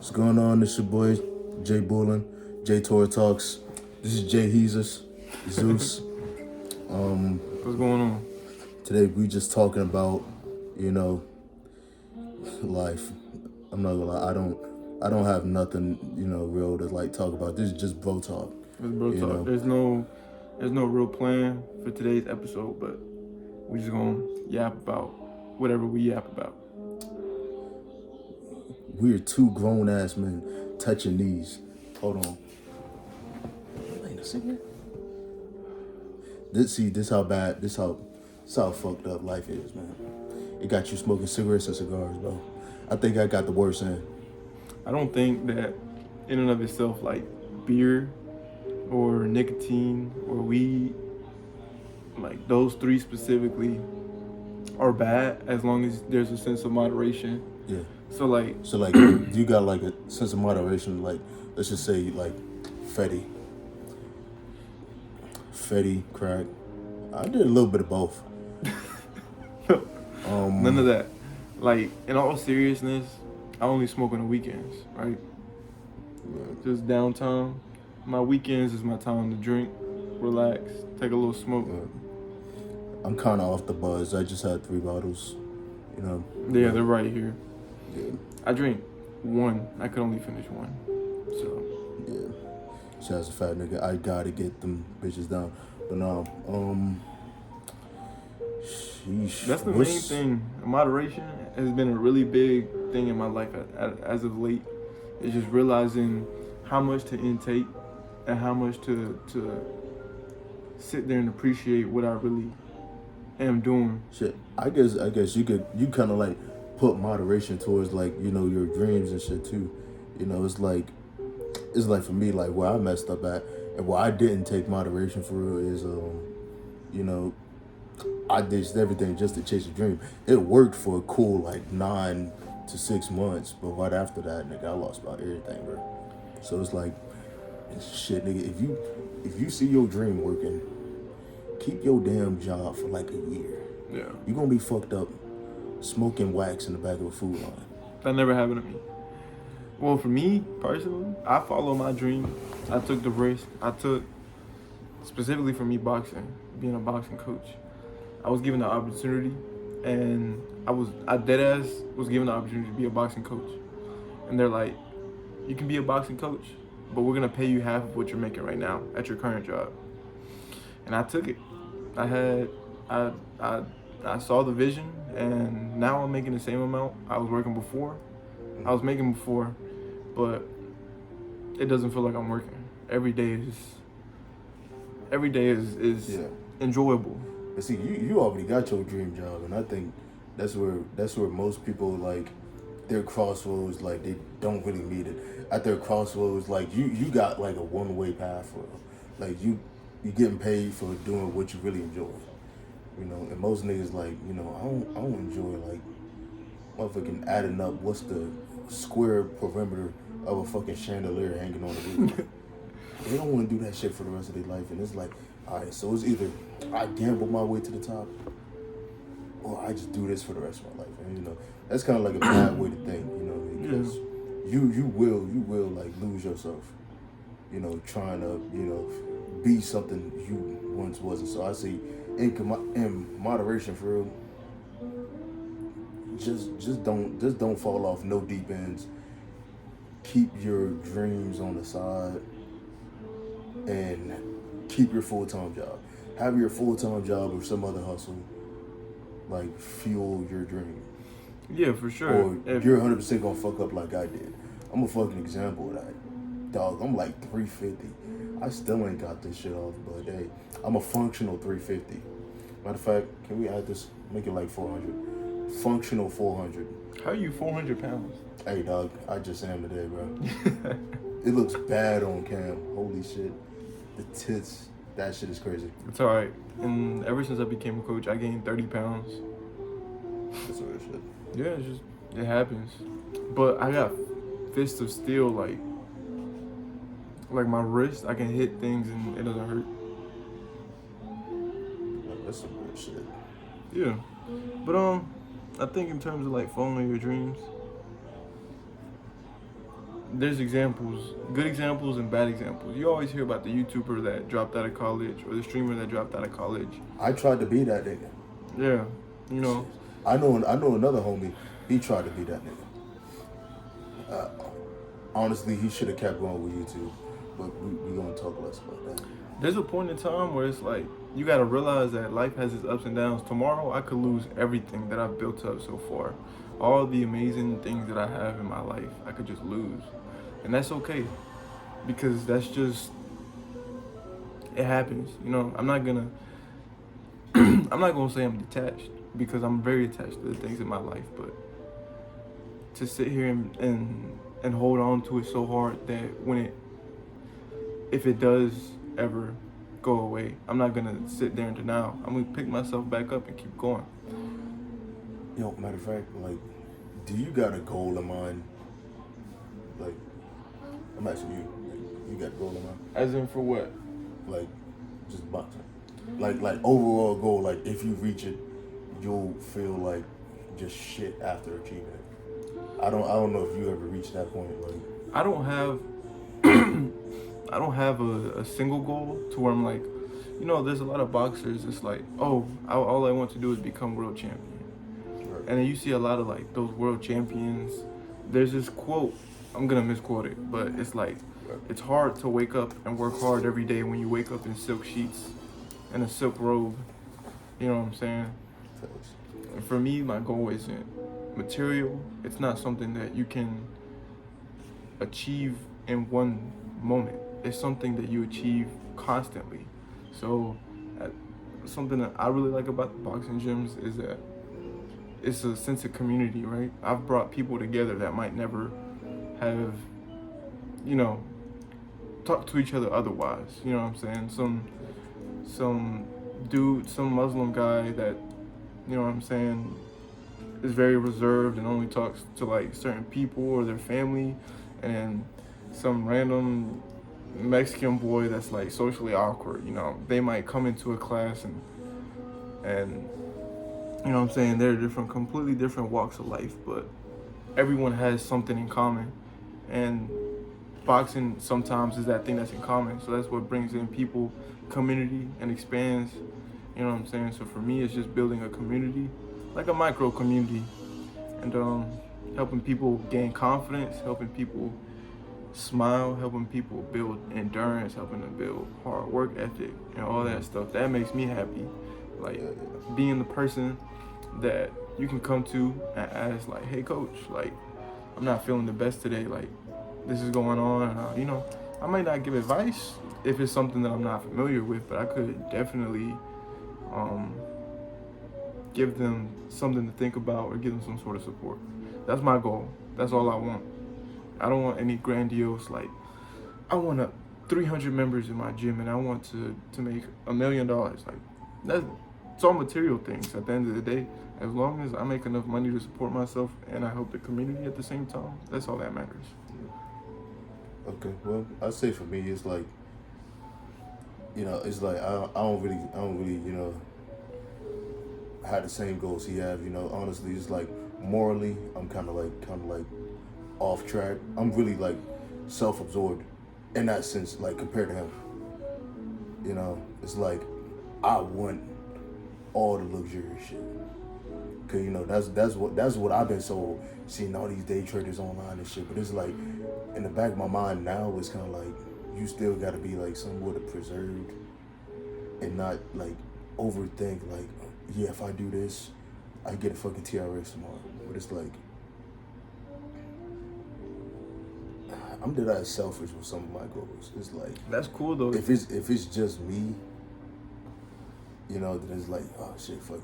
What's going on? This your boy Jay Bullin, Jay Tor Talks. This is Jay Heezus, Zeus. What's going on? Today we just talking about, life. I'm not gonna lie, I don't have nothing, real to like talk about. This is just bro talk. It's Brotalk. There's no real plan for today's episode, but we just gonna yap about whatever we yap about. We're two grown ass men touching knees. Hold on. Wait a second. This how fucked up life is, man. It got you smoking cigarettes and cigars, bro. I think I got the worst end. I don't think that in and of itself, like beer or nicotine or weed, like those three specifically, are bad as long as there's a sense of moderation. Yeah. So like, You got like a sense of moderation, like let's just say like Fetty, crack. I did a little bit of both. none of that. Like, in all seriousness, I only smoke on the weekends, right? Just downtime. My weekends is my time to drink, relax, take a little smoke. I'm kind of off the buzz. I just had 3 bottles, Yeah, they're right here. Yeah, I drink one. I could only finish one. So, yeah. Shit, as a fat nigga, I gotta get them bitches down. But no, sheesh. that's the main thing. Moderation has been a really big thing in my life as of late. It's just realizing how much to intake and how much to sit there and appreciate what I really am doing. Shit, I guess you kind of like put moderation towards like your dreams and shit too. It's like for me, like where I messed up at and where I didn't take moderation for real is I did everything just to chase a dream. It worked for a cool like 9 to 6 months, but right after that, nigga, I lost about everything, bro. So it's like, shit, nigga, if you see your dream working, keep your damn job for like a year. Yeah. You gonna be fucked up smoking wax in the back of a food line. That never happened to me. Well, for me, personally, I follow my dream. I took the risk. Specifically for me, boxing, being a boxing coach. I was given the opportunity, and I deadass was given the opportunity to be a boxing coach. And they're like, you can be a boxing coach, but we're gonna pay you half of what you're making right now at your current job. And I took it. I saw the vision, and now I'm making the same amount I was making before, but it doesn't feel like I'm working. Every day is Yeah. enjoyable. But see, you already got your dream job, and I think that's where most people like their crossroads, like they don't really meet it. At their crossroads, like you got like a one-way path for it. Like you getting paid for doing what you really enjoy. And most niggas like, I don't enjoy like motherfucking adding up what's the square perimeter of a fucking chandelier hanging on the roof. They don't want to do that shit for the rest of their life, and it's like, all right, so it's either I gamble my way to the top, or I just do this for the rest of my life. And that's kind of like a bad way to think, because you will like lose yourself, trying to be something you once wasn't. So I see in moderation for real. Just don't fall off no deep ends. Keep your dreams on the side and keep your full-time job. Have your full-time job or some other hustle like fuel your dream. Yeah, for sure. Or you're 100% gonna fuck up like I did. I'm a fucking example of that. Dog, I'm like 350. I still ain't got this shit off, but hey, I'm a functional 350. Matter of fact, can we add this, make it like 400? Functional 400. How are you 400 pounds? Hey dog, I just am today, bro. It looks bad on cam. Holy shit. The tits, that shit is crazy. It's alright. And ever since I became a coach, I gained 30 pounds. That's weird shit. Yeah, it happens. But I got fists of steel, like my wrist, I can hit things and it doesn't hurt. That's some weird shit. Yeah. But I think in terms of like following your dreams, there's examples, good examples and bad examples. You always hear about the YouTuber that dropped out of college or the streamer that dropped out of college. I tried to be that nigga. Yeah, you know. Shit. I know another homie. He tried to be that nigga. Honestly, he should have kept going with YouTube, but we gonna talk less about that. There's a point in time where it's like you gotta realize that life has its ups and downs. Tomorrow I could lose everything that I've built up so far. All the amazing things that I have in my life, I could just lose. And that's okay. Because that's just it happens. You know, I'm not gonna I'm not gonna say I'm detached because I'm very attached to the things in my life, but to sit here and hold on to it so hard that if it does ever go away, I'm not gonna sit there in denial. I'm gonna pick myself back up and keep going. Yo, matter of fact, like, do you got a goal in mind? Like, I'm asking you, like, you got a goal in mind? As in for what? Like, just boxing. Like overall goal. Like, if you reach it, you'll feel like just shit after achieving it. I don't know if you ever reached that point. Like, I don't have I don't have a single goal to where I'm like, you know, there's a lot of boxers. It's like, oh, all I want to do is become world champion. right. And then you see a lot of like those world champions. There's this quote, I'm gonna misquote it, but it's like, it's hard to wake up and work hard every day when you wake up in silk sheets and a silk robe. You know what I'm saying? Thanks. And for me, my goal isn't material. It's not something that you can achieve in one moment. It's something that you achieve constantly. So something that I really like about the boxing gyms is that it's a sense of community, right? I've brought people together that might never have, you know, talked to each other otherwise. You know what I'm saying? Some dude, some Muslim guy that, you know what I'm saying, is very reserved and only talks to like certain people or their family, and some random Mexican boy that's like socially awkward. You know, they might come into a class and you know what I'm saying, they're completely different walks of life, but everyone has something in common, and boxing sometimes is that thing that's in common. So that's what brings in people, community, and expands. You know what I'm saying? So for me, it's just building a community, like a micro community, and helping people gain confidence, helping people smile, helping people build endurance, helping them build hard work ethic, and all that stuff. That makes me happy. Like being the person that you can come to and ask, like, hey coach, like, I'm not feeling the best today, like this is going on, and you know, I might not give advice if it's something that I'm not familiar with, but I could definitely give them something to think about or give them some sort of support. That's my goal. That's all I want. I don't want any grandiose, like, I want 300 members in my gym and I want to make $1 million. Like, it's all material things at the end of the day. As long as I make enough money to support myself and I help the community at the same time, that's all that matters. Okay, well, I'd say for me, it's like, you know, it's like I don't really, you know, have the same goals he have. You know, honestly, it's like morally, I'm kind of like off track. I'm really like self-absorbed in that sense, like compared to him. You know, it's like I want all the luxurious shit. Cause you know that's what I've been sold, seeing all these day traders online and shit. But it's like in the back of my mind now, it's kind of like you still got to be like somewhat preserved and not like overthink. Like, yeah, if I do this, I get a fucking TRX tomorrow. But it's like I'm dead selfish with some of my goals. It's like That's cool though. if it's just me, you know, then it's like, oh shit, fuck it.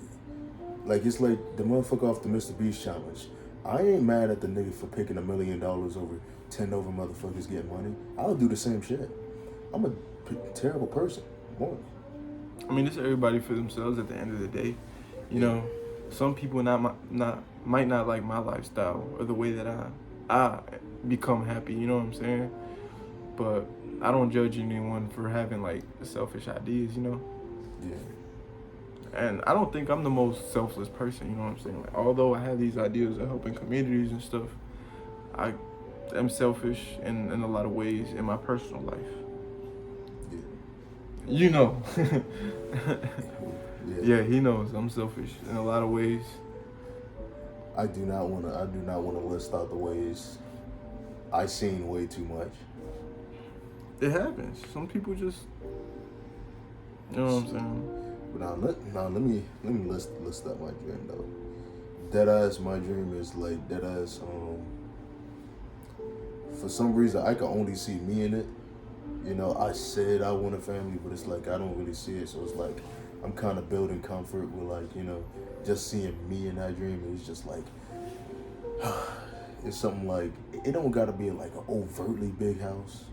Like, it's like the motherfucker off the Mr. Beast challenge. I ain't mad at the nigga for picking $1 million over 10 over motherfuckers getting money. I'll do the same shit. I'm a terrible person. One. I mean, it's everybody for themselves at the end of the day. You know, some people might not like my lifestyle or the way that I become happy. You know what I'm saying? But I don't judge anyone for having like selfish ideas. You know. Yeah. And I don't think I'm the most selfless person, you know what I'm saying? Like, although I have these ideas of helping communities and stuff, I am selfish in a lot of ways in my personal life. Yeah. You know. Yeah. Yeah, he knows I'm selfish in a lot of ways. I do not want to list out the ways I seen way too much. It happens. Some people just, you know what I'm saying? But let me list out my dream though. Deadass, my dream is like deadass. For some reason, I can only see me in it. You know, I said I want a family, but it's like I don't really see it. So it's like I'm kind of building comfort with like, you know, just seeing me in that dream. It's just like it's something like it don't gotta be like an overtly big house.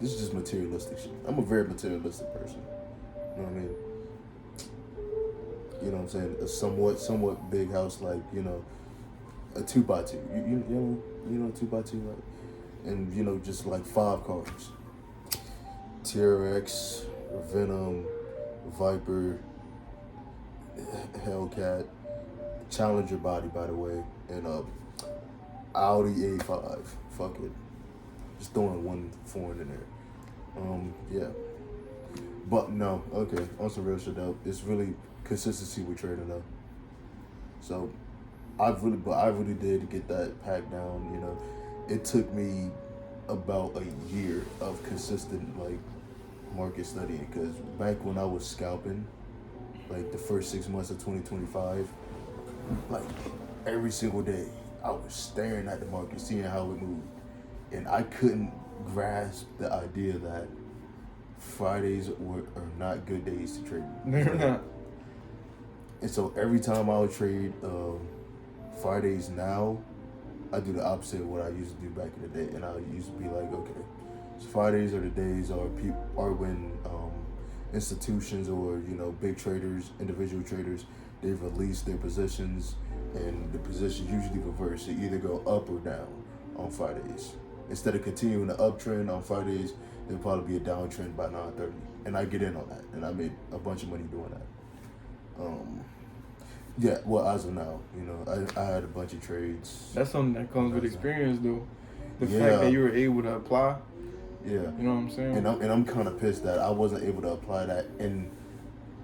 This is just materialistic shit. I'm a very materialistic person. You know what I mean? You know what I'm saying? A somewhat big house, like, you know, a 2x2. You know 2x2, right? And, you know, just like 5 cars. TRX, Venom, Viper, Hellcat, Challenger body, by the way, and Audi A5. Fuck it. Just throwing one foreign in there. Yeah. But no, okay, on some real shit though, it's really consistency with trading though. So I really did get that pack down, you know. It took me about a year of consistent like market studying, because back when I was scalping, like the first 6 months of 2025, like every single day I was staring at the market, seeing how it moved. And I couldn't grasp the idea that Fridays are not good days to trade. They're not. And so every time I would trade Fridays now, I do the opposite of what I used to do back in the day. And I used to be like, okay, so Fridays are the days are when institutions or, you know, big traders, individual traders, they release their positions, and the positions usually reverse. They either go up or down on Fridays. Instead of continuing the uptrend on Fridays, there'll probably be a downtrend by 9:30, and I get in on that, and I made a bunch of money doing that. Yeah, well, as of now, you know, I had a bunch of trades. That's something that comes with experience, though. The Yeah. fact that you were able to apply. Yeah, You know what I'm saying? and I'm kind of pissed that I wasn't able to apply that in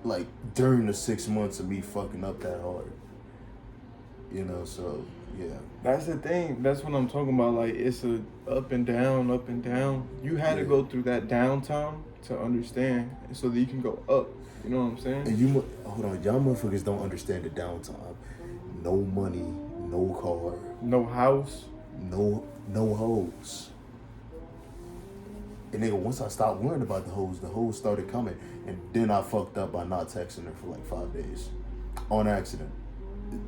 like during the 6 months of me fucking up that hard. You know, so yeah. That's the thing. That's what I'm talking about. Like, it's a up and down, up and down. You had to go through that downtime to understand, so that you can go up. You know what I'm saying? And hold on, y'all motherfuckers don't understand the downtime. No money, no car, No house. no hoes. And nigga, once I stopped worrying about the hoes started coming, and then I fucked up by not texting her for like 5 days, on accident.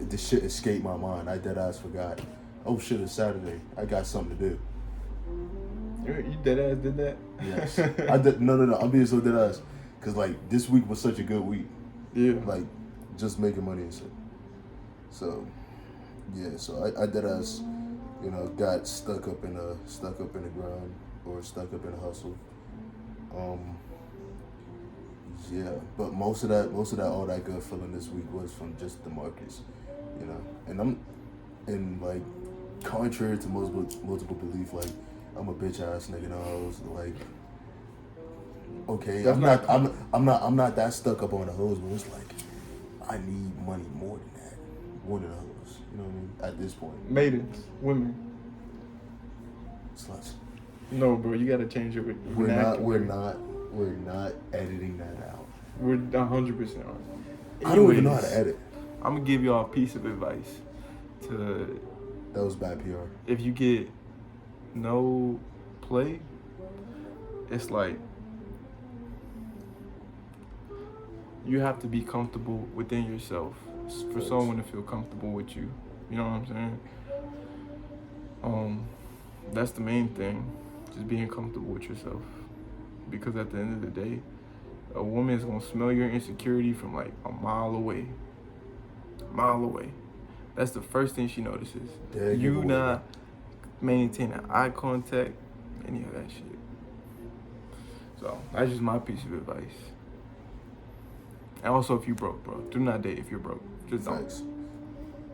The shit escaped my mind. I deadass forgot. Oh shit, it's Saturday. I got something to do. You deadass did that? Yes. I did. No. I'm being so deadass. Cause like this week was such a good week. Yeah. Like just making money and shit. So yeah. So I deadass, you know, got stuck up in the grind, or stuck up in a hustle. Yeah, but most of that, all that good feeling this week was from just the markets, you know. And like, contrary to multiple belief, like I'm a bitch ass nigga. I was like, okay, I'm not that stuck up on the hoes, but it's like I need money more than that, more than the hoes. You know what I mean? At this point, Maidens, women. Sluts. No, bro, you gotta change it. We're not editing that out. We're 100% on. I don't even know how to edit. I'm gonna give y'all a piece of advice. That was bad PR. If you get no play, it's like you have to be comfortable within yourself for someone to feel comfortable with you. You know what I'm saying? That's the main thing. Just being comfortable with yourself. Because at the end of the day, a woman is gonna smell your insecurity from like a mile away. That's the first thing she notices. You not maintaining eye contact, any of that shit. So that's just my piece of advice. And also, if you broke, bro, do not date if you're broke. Just don't. Thanks.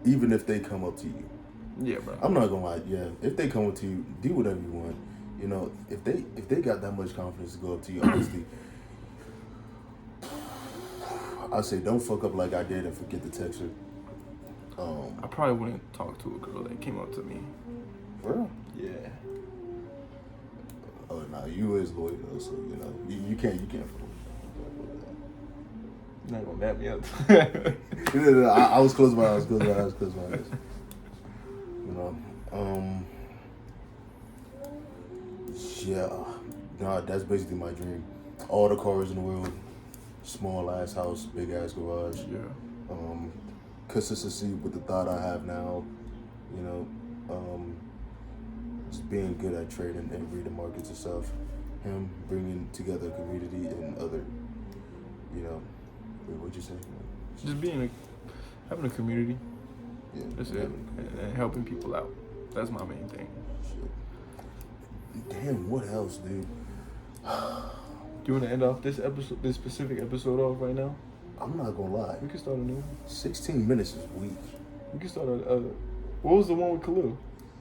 Even if they come up to you. Yeah, bro. I'm not gonna lie. Yeah, if they come up to you, do whatever you want. You know, if they got that much confidence to go up to you, honestly, I say don't fuck up like I did and forget to text her. I probably wouldn't talk to a girl that came up to me. For real? Yeah. Oh no, you is loyal though, so you know you can't fool. You're not gonna bat me up. I was close my eyes. You know, yeah, nah, that's basically my dream. All the cars in the world, small ass house, big ass garage. Yeah. Consistency with the thought I have now. You know, just being good at trading and reading markets and stuff. Him bringing together community and other, you know, what'd you say? Just having a community. Yeah, That's it. And helping people out. That's my main thing. Shit. Damn, what else, dude? Do you want to end off this specific episode off right now? I'm not gonna lie. We can start a new one. 16 minutes is weak. We can start what was the one with Khalil?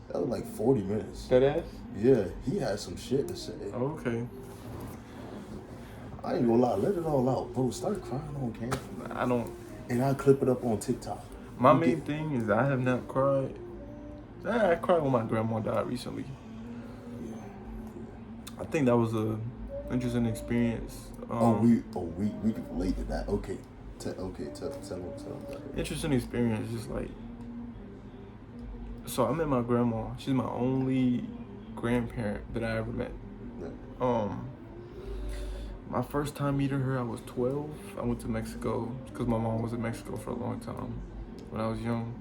That was like 40 minutes. That ass? Yeah, he had some shit to say. Oh, okay. I ain't gonna lie, let it all out, bro. Start crying on camera. I don't. And I'll clip it up on TikTok. My main thing is I have not cried. I cried when my grandma died recently. Yeah. I think that was a interesting experience. We can relate to that. Okay. Tell them about it. Interesting experience, just like. So I met my grandma. She's my only grandparent that I ever met. Yeah. My first time meeting her, I was 12. I went to Mexico because my mom was in Mexico for a long time when I was young.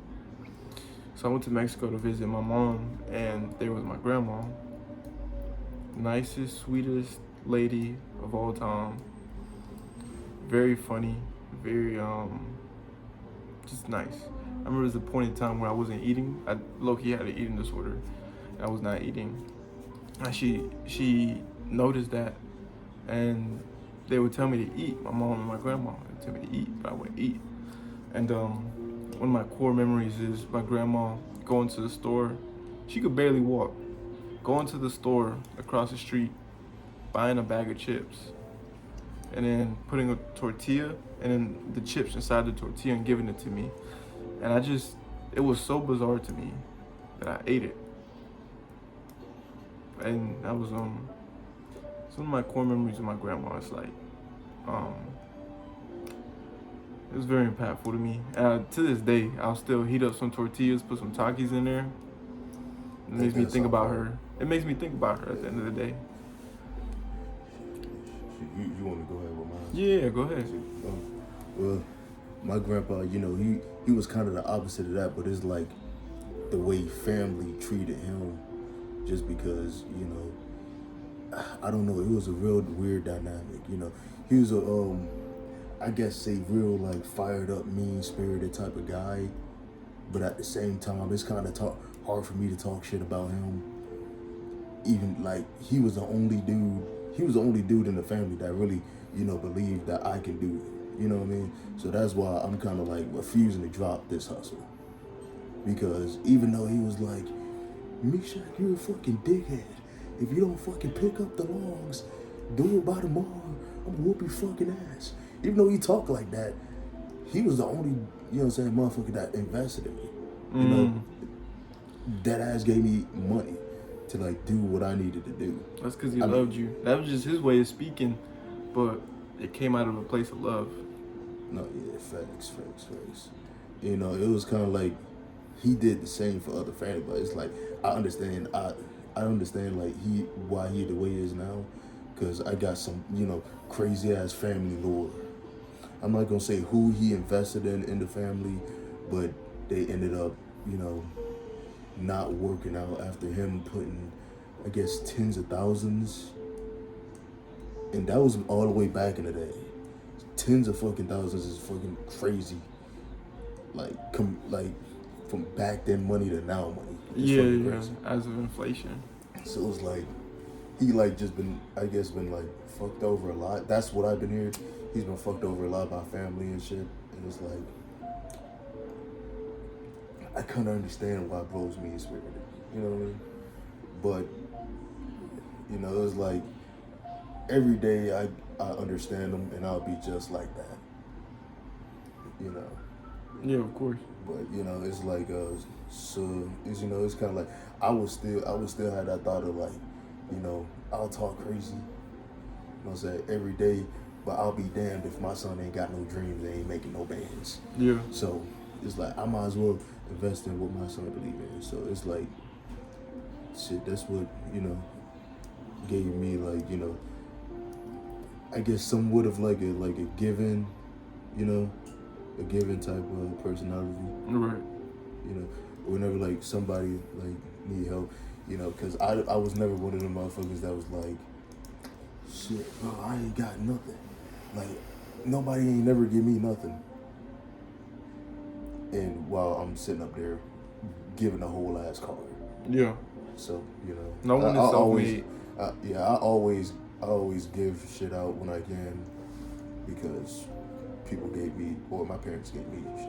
So I went to Mexico to visit my mom, and there was my grandma. Nicest, sweetest lady of all time. Very funny, very just nice. I remember there was a point in time where I wasn't eating. I low-key had an eating disorder. I was not eating. And she noticed that, and they would tell me to eat. My mom and my grandma would tell me to eat, but I wouldn't eat. And one of my core memories is my grandma going to the store. She could barely walk. Going to the store across the street, buying a bag of chips, and then putting a tortilla and then the chips inside the tortilla and giving it to me. And it was so bizarre to me that I ate it. And that was some of my core memories of my grandma. It's like, it was very impactful to me. To this day, I'll still heat up some tortillas, put some Takis in there. It makes me think about her. It makes me think about her at the end of the day. You want to go ahead with mine? Yeah, go ahead. Well, my grandpa, you know, he was kind of the opposite of that, but it's like the way family treated him, just because, you know, I don't know, it was a real weird dynamic, you know. He was I guess a real like fired up, mean spirited type of guy, but at the same time, it's kind of hard for me to talk shit about him. Even like he was the only dude in the family that really, you know, believed that I can do it. You know what I mean? So that's why I'm kind of like refusing to drop this hustle. Because even though he was like, Mishak, you're a fucking dickhead. If you don't fucking pick up the logs, do it by tomorrow, I'm gonna whoop your fucking ass. Even though he talked like that, he was the only, you know what I'm saying, motherfucker that invested in me. You know, that ass gave me money to like do what I needed to do. That's because he loved you. That was just his way of speaking, but it came out of a place of love. No, yeah, facts. You know, it was kind of like he did the same for other family, but it's like I understand like why he the way he is now, because I got some, you know, crazy ass family lore. I'm not gonna say who he invested in the family, but they ended up, you know, not working out after him putting, I guess, tens of thousands. And that was all the way back in the day. Tens of fucking thousands is fucking crazy. Like from back then money to now money. Yeah, as of inflation. So it was like, he like just been like fucked over a lot. That's what I've been hearing. He's been fucked over a lot by family and shit. And it's like, I couldn't understand why bros mean spirited. You know what I mean? But it's like every day I understand them and I'll be just like that. You know. Yeah, of course. But it's like so it's it's kind of like I would still have that thought of like, I'll talk crazy. You know what I'm saying, every day, but I'll be damned if my son ain't got no dreams and ain't making no bands. Yeah. So it's like I might as well invest in what my son believe in. So it's like shit. That's what gave me like I guess somewhat of like a given, a given type of personality. Right. Whenever like somebody like need help, because I was never one of them motherfuckers that was like, shit, bro, I ain't got nothing. Like nobody ain't never give me nothing. And while I'm sitting up there giving a whole ass card. Yeah. So no one is self-made. I always give shit out when I can because people gave me, or my parents gave me shit.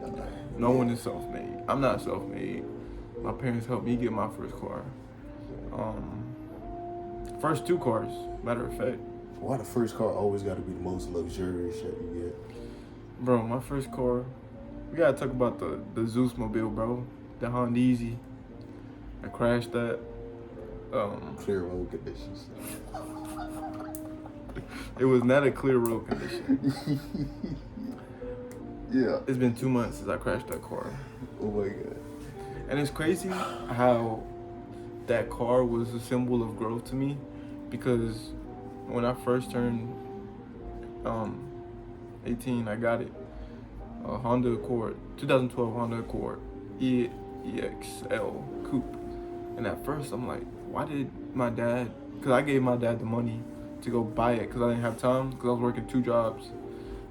And, no one is self-made. I'm not self-made. My parents helped me get my first car. First 2 cars, matter of fact. Why the first car always got to be the most luxurious shit you get? Bro, my first car, we gotta talk about the Zeus mobile, bro. The Honda Easy. I crashed that. Clear road conditions. It was not a clear road condition. Yeah. It's been 2 months since I crashed that car. Oh my god. And it's crazy how that car was a symbol of growth to me, because when I first turned 18, I got it. A Honda Accord, 2012 Honda Accord, EXL Coupe. And at first I'm like, why did my dad, because I gave my dad the money to go buy it because I didn't have time, because I was working 2 jobs.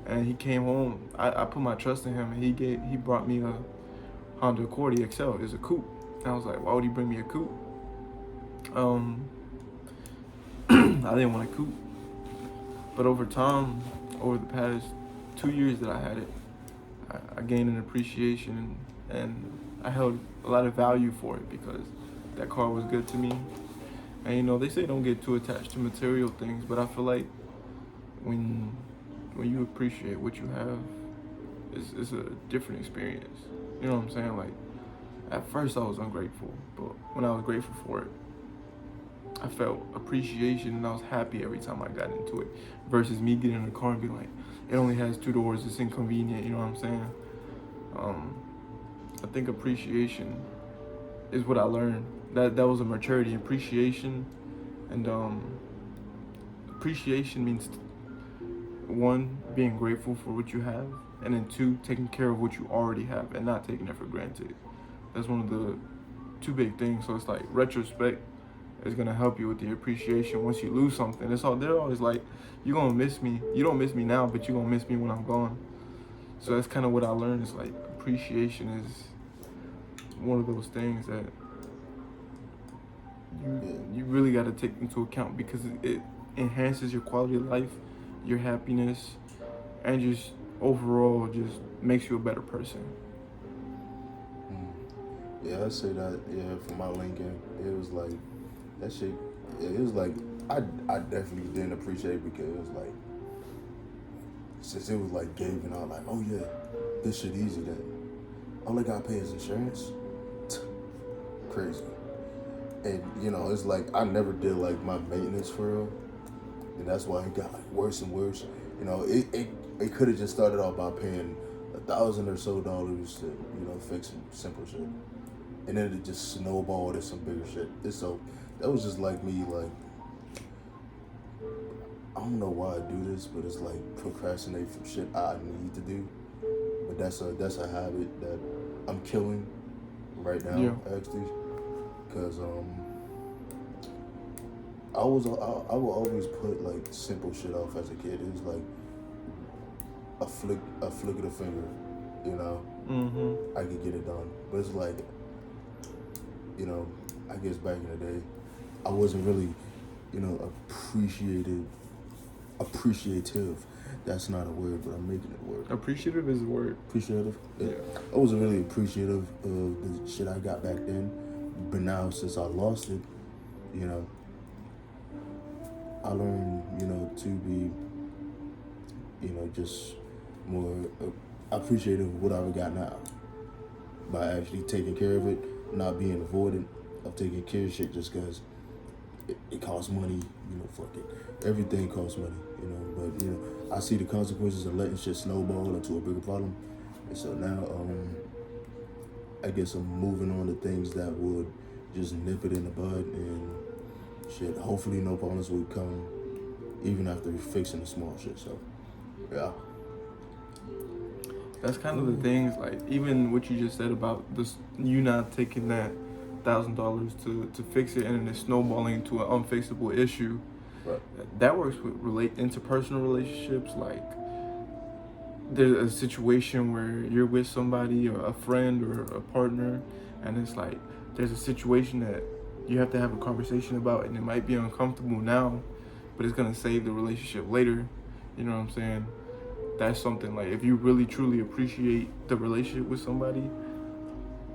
And he came home, I put my trust in him, and he brought me a Honda Accord EXL. It's a coupe. And I was like, why would he bring me a coupe? I didn't want a coupe. But over time, over the past 2 years that I had it, I gained an appreciation, and I held a lot of value for it because that car was good to me. And they say don't get too attached to material things, but I feel like when you appreciate what you have, it's a different experience. You know what I'm saying? Like, at first I was ungrateful, but when I was grateful for it, I felt appreciation and I was happy every time I got into it, versus me getting in the car and being like, it only has 2 doors, it's inconvenient, you know what I'm saying? I think appreciation is what I learned. That was a maturity. Appreciation, and appreciation means 1, being grateful for what you have, and then 2, taking care of what you already have and not taking it for granted. That's one of the 2 big things. So it's like retrospect is gonna help you with the appreciation once you lose something. They're always like, you're gonna miss me. You don't miss me now, but you're gonna miss me when I'm gone. So that's kind of what I learned. Is like appreciation is one of those things that you really got to take into account, because it enhances your quality of life, your happiness, and just overall just makes you a better person. Yeah, I say that. Yeah, for my Lincoln, it was like that shit. It was like I definitely didn't appreciate it because it was like, since it was like giving out like, oh yeah, this shit easy then. All I gotta pay is insurance. Crazy. And it's like I never did like my maintenance for real, and that's why it got like worse and worse. It could have just started off by paying $1,000 or so to fix some simple shit, and then it just snowballed into some bigger shit. So that was just like me, like I don't know why I do this, but it's like procrastinate from shit I need to do. But that's a habit that I'm killing right now, actually. Because I will always put like simple shit off as a kid. It was like a flick of the finger, I could get it done. But it's like, I guess back in the day, I wasn't really, appreciative. That's not a word, but I'm making it a word. Appreciative is a word. Appreciative. Yeah. I wasn't really appreciative of the shit I got back then, but now since I lost it, you know, I learned, you know, to be, you know, just more appreciative of what I got now by actually taking care of it, not being avoidant of taking care of shit just because it costs money, you know, fuck it. Everything costs money, you know, but, you know, I see the consequences of letting shit snowball into a bigger problem. And so now, I guess I'm moving on to things that would just nip it in the bud and shit. Hopefully no problems will come even after fixing the small shit, so, yeah. That's kind of the things, like, even what you just said about this, you not taking that $1,000 to fix it and then it's snowballing to an unfixable issue. Right. That works with interpersonal relationships. Like, there's a situation where you're with somebody or a friend or a partner, and it's like there's a situation that you have to have a conversation about, and it might be uncomfortable now, but it's gonna save the relationship later. You know what I'm saying? That's something, like, if you really truly appreciate the relationship with somebody,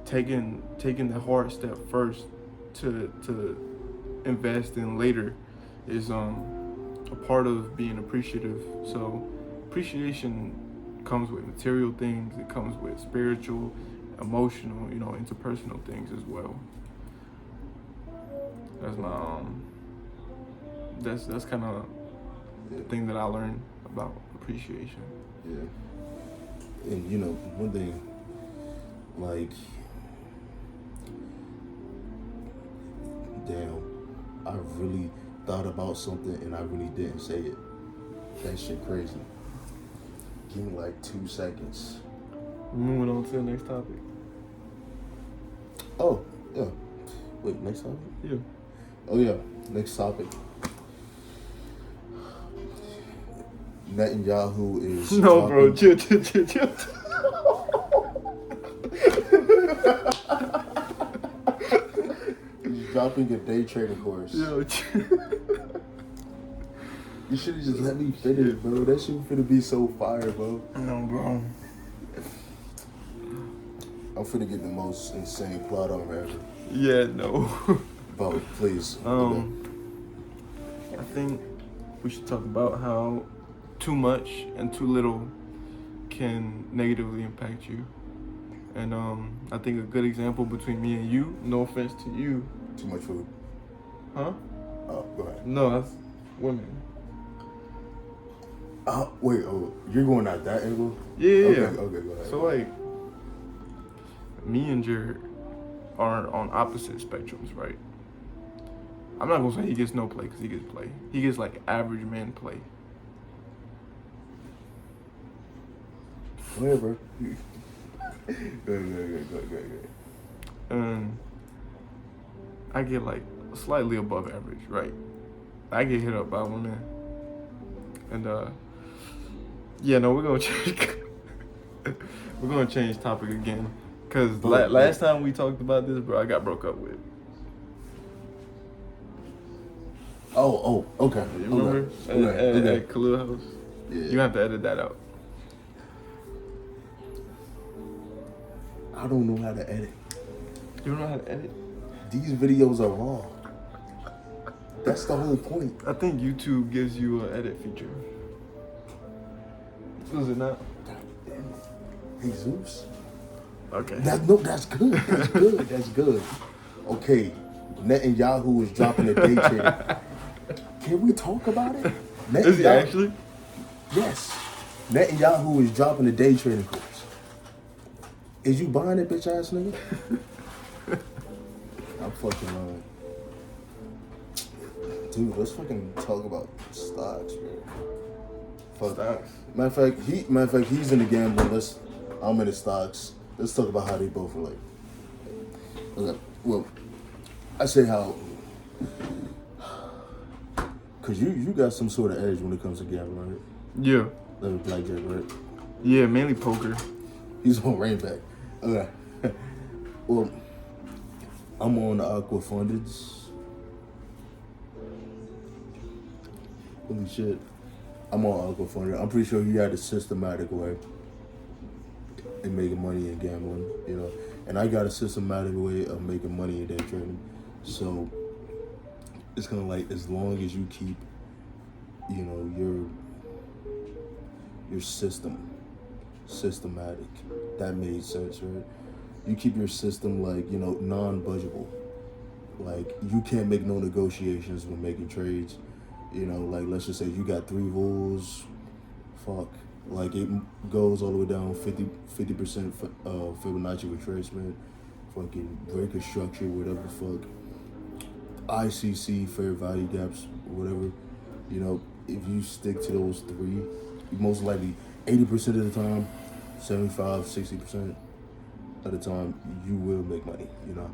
taking the hard step first to invest in later is a part of being appreciative. So appreciation comes with material things, it comes with spiritual, emotional, you know, interpersonal things as well. That's my that's kind of the thing that I learned about appreciation. Yeah. And, you know, one thing, like, damn, I really thought about something and I really didn't say it. That shit crazy. Give me like 2 seconds. Moving on to the next topic. Oh, yeah. Wait, next topic? Yeah. Oh, yeah. Next topic. Netanyahu is. No, bro. Chill. He's dropping a day trading course. Yo, You should have just let me finish, bro. That shit finna be so fire, bro. no, bro. I'm finna get the most insane plot armor ever. Yeah, no. Bro, please. I think we should talk about how too much and too little can negatively impact you. And I think a good example between me and you, no offense to you. Too much food. Huh? Oh, go ahead. No, that's women. Wait, you're going at that angle? Yeah. Okay, go ahead. So, like, me and Jared are on opposite spectrums, right? I'm not gonna say he gets no play because he gets play. He gets like average man play. Whatever. Go. And I get like slightly above average, right? I get hit up by women. And yeah, no, we're gonna change. We're gonna change topic again, cause last time we talked about this, bro, I got broke up with. Oh, okay. You remember at Khalil house? Yeah. You have to edit that out. I don't know how to edit. You don't know how to edit? These videos are raw. That's the whole point. I think YouTube gives you an edit feature. Does it not? God damn it. Jesus. Okay. That's good. That's good. Okay. Netanyahu is dropping a day trade. Can we talk about it? Is he actually? Yes. Netanyahu is dropping a day trading course. Is you buying it, bitch ass nigga? I'm fucking lying. Dude, let's fucking talk about stocks, man. Fuck. Stocks. Matter of fact, he's in the gambling. I'm in the stocks. Let's talk about how they both relate. Okay. Well, I say how. Cause you got some sort of edge when it comes to gambling, right? Yeah. Like blackjack, right? Yeah, mainly poker. He's on Rainback. Okay. Well, I'm on the Aqua Fundeds. Holy shit. I'm on Uncle Funny. I'm pretty sure he had a systematic way in making money in gambling, you know. And I got a systematic way of making money in day trading. So it's kind of like as long as you keep, you know, your systematic. That made sense, right? You keep your system like, you know, non-budgeable. Like you can't make no negotiations when making trades. You know, like let's just say you got 3 rules. Fuck. Like it goes all the way down 50% Fibonacci retracement, fucking breaker structure, whatever the fuck. ICC, fair value gaps, whatever. You know, if you stick to those 3, you most likely 80% of the time, 75, 60% of the time, you will make money. You know,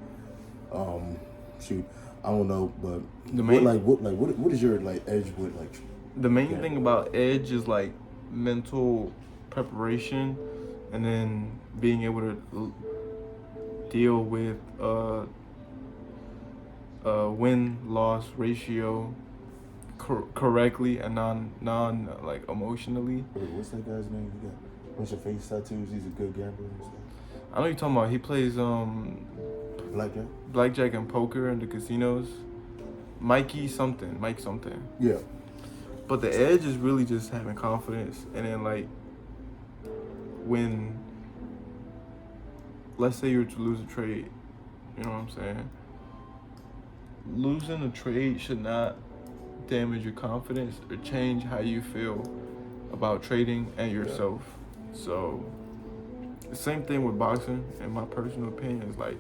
shoot, I don't know, but what is your like edge with like? The main thing about edge is like mental preparation, and then being able to deal with win-loss ratio correctly and non like emotionally. Wait, what's that guy's name? He got a bunch of face tattoos. He's a good gambler and stuff. I know you're talking about. He plays blackjack and poker in the casinos. Mike something. Yeah. But the edge is really just having confidence, and then like when, let's say you were to lose a trade, you know what I'm saying? Losing a trade should not damage your confidence or change how you feel about trading and yourself. Yeah. So the same thing with boxing, in my personal opinion, is like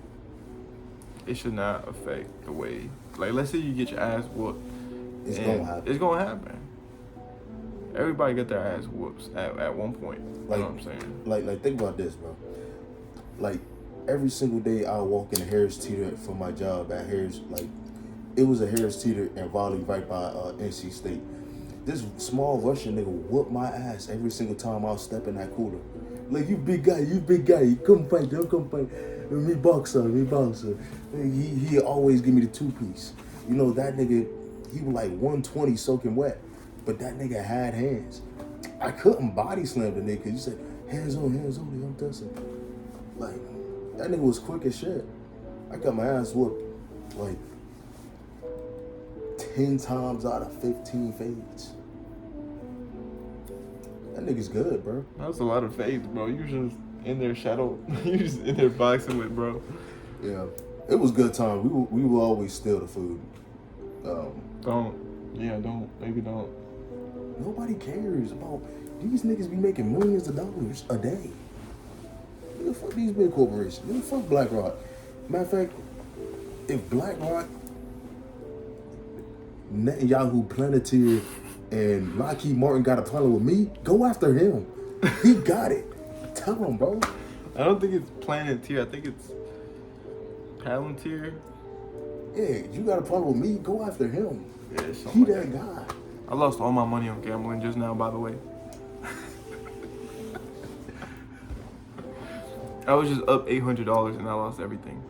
it should not affect the way, like let's say you get your ass whooped. It's gonna happen. Everybody get their ass whoops at one point. Like, you know what I'm saying? Like think about this, bro. Like every single day I walk in a Harris Teeter for my job at Harris. Like it was a Harris Teeter in Raleigh right by NC State. This small Russian nigga whooped my ass every single time I was stepping that cooler. Like, you big guy. Come fight, don't come fight. Me boxer. He always give me the 2-piece. You know, that nigga, he was like 120 soaking wet. But that nigga had hands. I couldn't body slam the nigga because you said, hands on, I'm dusting. Like, that nigga was quick as shit. I got my ass whooped like 10 times out of 15 fades. That nigga's good, bro. That's a lot of fades, bro. You just in there shadow. You just in there boxing with, bro. Yeah, it was good time. We will always steal the food. Maybe don't. Nobody cares about these niggas. Be making millions of dollars a day. Nigga, fuck these big corporations. Nigga, fuck BlackRock. Matter of fact, if BlackRock, Netanyahu, Planeteer, and Lockheed Martin got a problem with me, go after him. He got it. Tell him, bro. I don't think it's Planeteer. I think it's Palantir. Yeah, you got a problem with me, go after him. Yeah, he like that guy. I lost all my money on gambling just now, by the way. I was just up $800 and I lost everything.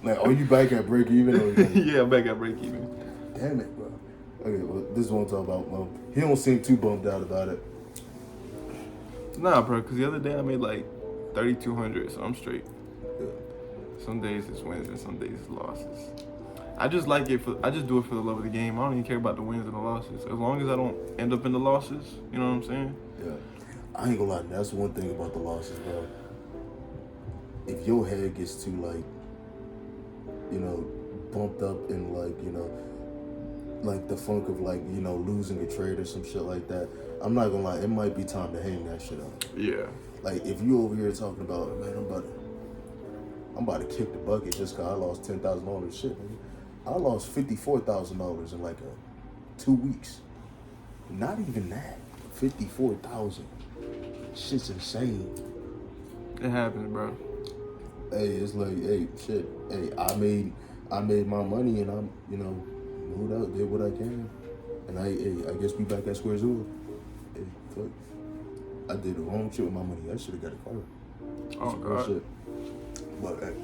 Like, are you back at break even? Or yeah, I'm back at break even. Damn it, bro. Okay, well, this is what I'm talking about. Well, he don't seem too bummed out about it. Nah, bro, because the other day I made like $3,200, so I'm straight. Yeah. Some days it's wins and some days it's losses. I just like it I just do it for the love of the game. I don't even care about the wins and the losses. As long as I don't end up in the losses, you know what I'm saying? Yeah. I ain't gonna lie, that's one thing about the losses, bro. If your head gets too, like, you know, bumped up in, like, you know, like the funk of, like, you know, losing a trade or some shit like that, I'm not gonna lie, it might be time to hang that shit up. Yeah. Like, if you over here talking about, man, I'm about to kick the bucket just because I lost $10,000. Shit, man. I lost $54,000 in like 2 weeks. Not even that. 54,000. Shit's insane. It happens, bro. Hey, it's like, hey, shit. Hey, I made my money and I'm, you know, moved out, did what I can. And I guess we back at square zero. Hey, fuck. I did the wrong shit with my money. I should have got a car. Oh, God. Shit. But, hey,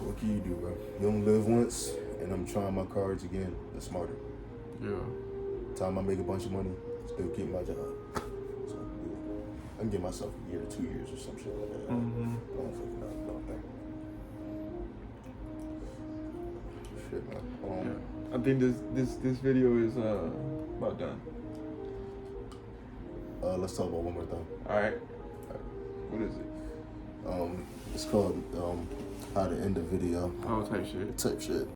what can you do, bro? You only live once, and I'm trying my cards again. That's smarter. Yeah. Time I make a bunch of money, still keep my job. So yeah. I can give myself a year, 2 years, or some shit like that. Mm-hmm. I don't fucking know. Shit, man. Yeah. I think this video is about done. Let's talk about one more thing. All right. What is it? It's called how to end a video. Oh, type shit. Type shit.